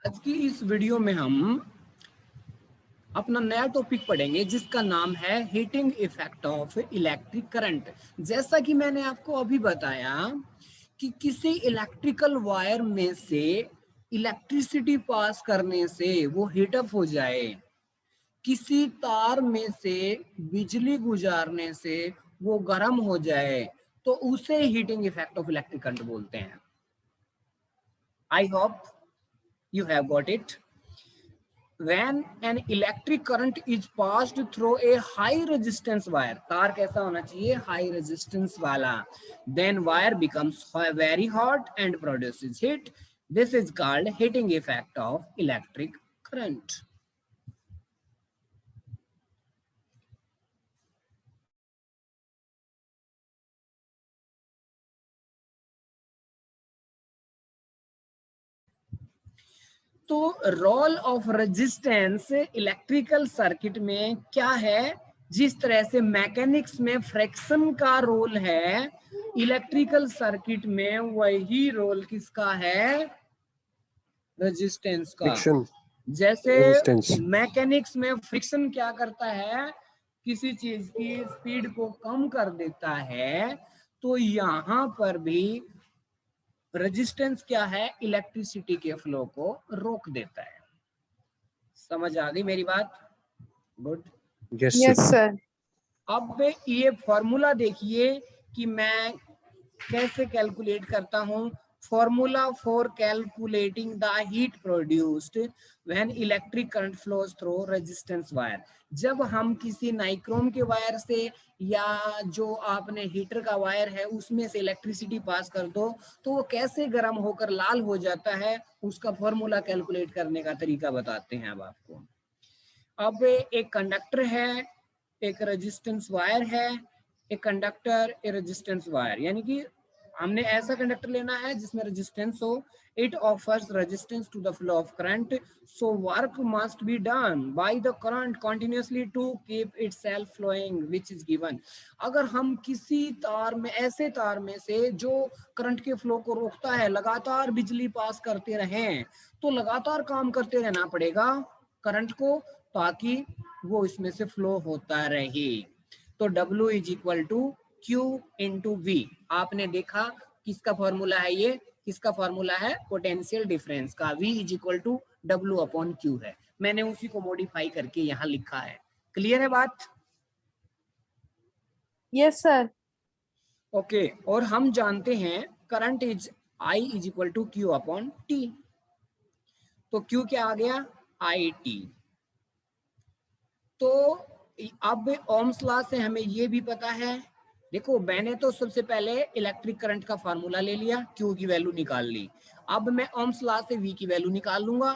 आज की इस वीडियो में हम अपना नया टॉपिक पढ़ेंगे जिसका नाम है heating effect of electric current. जैसा कि मैंने आपको अभी बताया कि किसी इलेक्ट्रिकल वायर में से इलेक्ट्रिसिटी पास करने से वो हीटअप हो जाए, किसी तार में से बिजली गुजारने से वो गर्म हो जाए, तो उसे heating effect of electric current बोलते हैं। I hope you have got it. When an electric current is passed through a high resistance wire, तार कैसा होना चाहिए? high resistance वाला, then wire becomes very hot and produces heat. This is called heating effect of electric current. तो role of resistance electrical circuit में क्या है? जिस तरह से मैकेनिक्स में फ्रिक्शन का रोल है, इलेक्ट्रिकल सर्किट में वही रोल किसका है? रेजिस्टेंस का। फ्रिक्शन जैसे रेजिस्टेंस। मैकेनिक्स में फ्रिक्शन क्या करता है? किसी चीज की स्पीड को कम कर देता है, तो यहां पर भी रेजिस्टेंस क्या है? इलेक्ट्रिसिटी के फ्लो को रोक देता है। समझ आ गई मेरी बात? गुड। Yes sir. अब ये फॉर्मूला देखिए कि मैं कैसे कैलकुलेट करता हूं। Formula for calculating the heat produced when electric current flows through resistance wire. जब हम किसी नाइक्रोम के वायर से या जो आपने हीटर का वायर है उसमें से इलेक्ट्रिसिटी पास कर दो, तो वो कैसे गर्म होकर लाल हो जाता है, उसका फॉर्मूला कैलकुलेट करने का तरीका बताते हैं अब आपको। अब एक कंडक्टर है, एक रेजिस्टेंस वायर है, एक कंडक्टर, एक रेजिस्टेंस वायर, यानी कि हमने ऐसा कंडक्टर लेना है जिसमें रेजिस्टेंस हो। It offers resistance to the flow of current, so work must be done by the current continuously to keep itself flowing which is given. अगर हम किसी तार में, ऐसे तार में से जो करंट के फ्लो को रोकता है, लगातार बिजली पास करते रहें, तो लगातार काम करते रहना पड़ेगा करंट को, ताकि वो इसमें से फ्लो होता रहे। तो W is equal to Q into V। आपने देखा किसका फॉर्मूला है ये? किसका फॉर्मूला है? पोटेंशियल डिफरेंस का। V is equal to W upon Q है। मैंने उसी को मॉडिफाई करके यहाँ लिखा है। क्लियर है बात? Yes sir. ओके। और हम जानते हैं current is I is equal to Q upon T। तो Q क्या आ गया? IT। तो अब ओम्स लॉ से हमें ये भी पता है। देखो, मैंने तो सबसे पहले इलेक्ट्रिक करंट का फार्मूला ले लिया, क्यू की वैल्यू निकाल ली। अब मैं ओम्स लॉ से वी की वैल्यू निकाल लूंगा,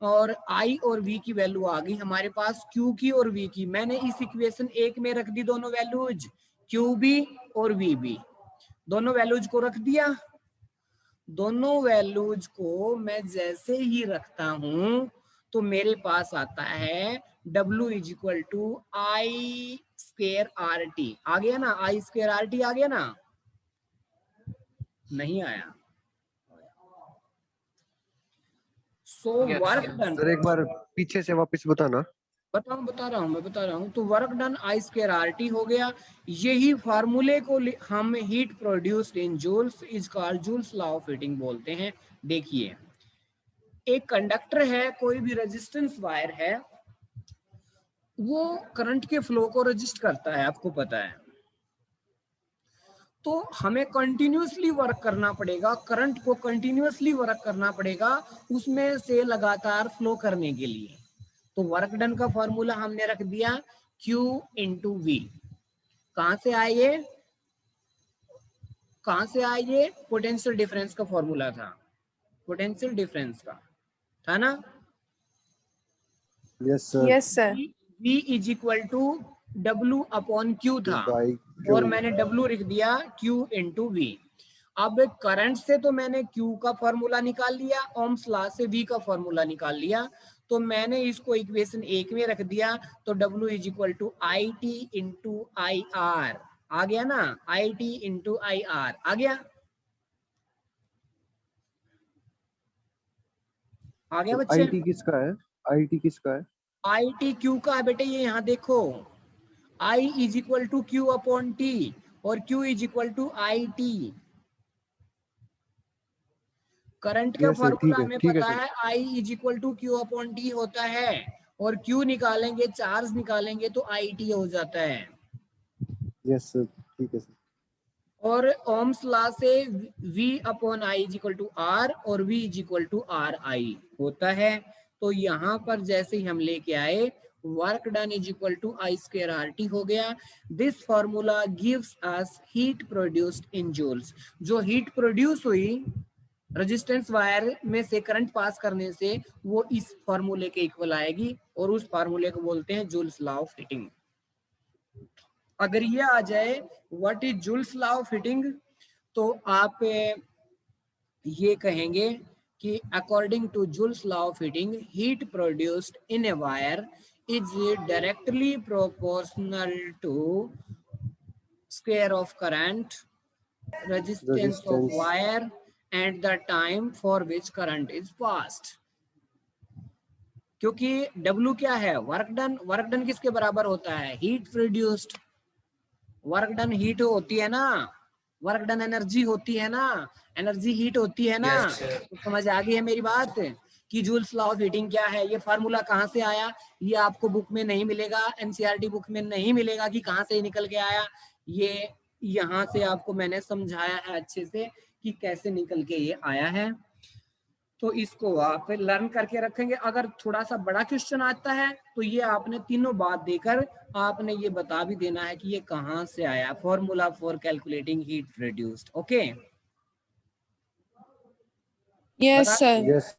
और आई और वी की वैल्यू आ गई हमारे पास, क्यू की और वी की। मैंने इस इक्वेशन एक में रख दी दोनों वैल्यूज, क्यू बी और वी बी, दोनों वैल्यूज को रख दिया। दोनों वैल्यूज को मैं जैसे ही रखता हूं तो मेरे पास आता है W is equal to I square R T. आ गया ना? आई स्क्वेयर आर टी आ गया ना? नहीं आया? So work done. सर एक बार पीछे से वापस बताना। बता रहा हूं। तो work done I square R T हो गया। यही फार्मूले को हम heat produced in joules is called Joule's law of heating बोलते हैं। देखिए, एक कंडक्टर है, कोई भी रेजिस्टेंस वायर है, वो करंट के फ्लो को रजिस्ट करता है, आपको पता है। तो हमें कंटिन्यूअसली वर्क करना पड़ेगा, करंट को कंटिन्यूअसली वर्क करना पड़ेगा उसमें से लगातार फ्लो करने के लिए। तो वर्क डन का फॉर्मूला हमने रख दिया Q इंटू वी। कहां से आए? पोटेंशियल डिफरेंस का फॉर्मूला था, पोटेंशियल डिफरेंस का था ना? Yes sir. Yes sir. V is equal to W upon Q था, बाई क्यू। और मैंने W लिख दिया Q इंटू V। अब करंट से तो मैंने Q का फॉर्मूला निकाल लिया, ओम्स लॉ से V का फॉर्मूला निकाल लिया, तो मैंने इसको इक्वेशन एक में रख दिया। तो W is equal to I T into I R. आ गया ना? I T into I R आ गया। आ गया बच्चे? IT किसका है? IT किसका है? IT Q का है बेटे, ये यहाँ देखो, I is equal to Q upon T और Q is equal to IT। Current का यस सर, फॉर्मूला हमें ठीक है पता सर। है, I is equal to Q upon T होता है, और Q निकालेंगे, चार्ज निकालेंगे तो IT हो जाता है। यस सर, ठीक है सर। और ओम्स लॉ से V upon I is equal to R और V is equal to RI होता है। तो यहाँ पर जैसे ही हम लेके आए, work done is equal to I square RT हो गया। This formula gives us heat produced in joules. जो हीट प्रोड्यूस हुई रेजिस्टेंस वायर में से करंट पास करने से, वो इस फॉर्मूले के इक्वल आएगी, और उस फॉर्मूले को बोलते हैं जूल्स लॉ ऑफ हीटिंग। अगर ये आ जाए what is Joule's law of heating, तो आप ये कहेंगे कि according to Joule's law of heating, heat produced in a wire is directly proportional to square of current, resistance of resistance. Wire and the time for which current is passed. क्योंकि W क्या है? Work done. Work done किसके बराबर होता है? Heat produced. Work done heat होती है ना, वर्क डन एनर्जी होती है ना, एनर्जी हीट होती है ना। तो समझ आ गई है मेरी बात कि जूल्स लॉ ऑफ हीटिंग क्या है। ये फार्मूला कहाँ से आया, ये आपको बुक में नहीं मिलेगा, एनसीईआरटी बुक में नहीं मिलेगा कि कहाँ से निकल के आया। ये यहाँ से आपको मैंने समझाया है अच्छे से कि कैसे निकल के ये आया है। तो इसको आप लर्न करके रखेंगे। अगर थोड़ा सा बड़ा क्वेश्चन आता है तो ये आपने तीनों बात देकर आपने ये बता भी देना है कि ये कहाँ से आया, formula for calculating heat produced. Okay, yes sir. Yes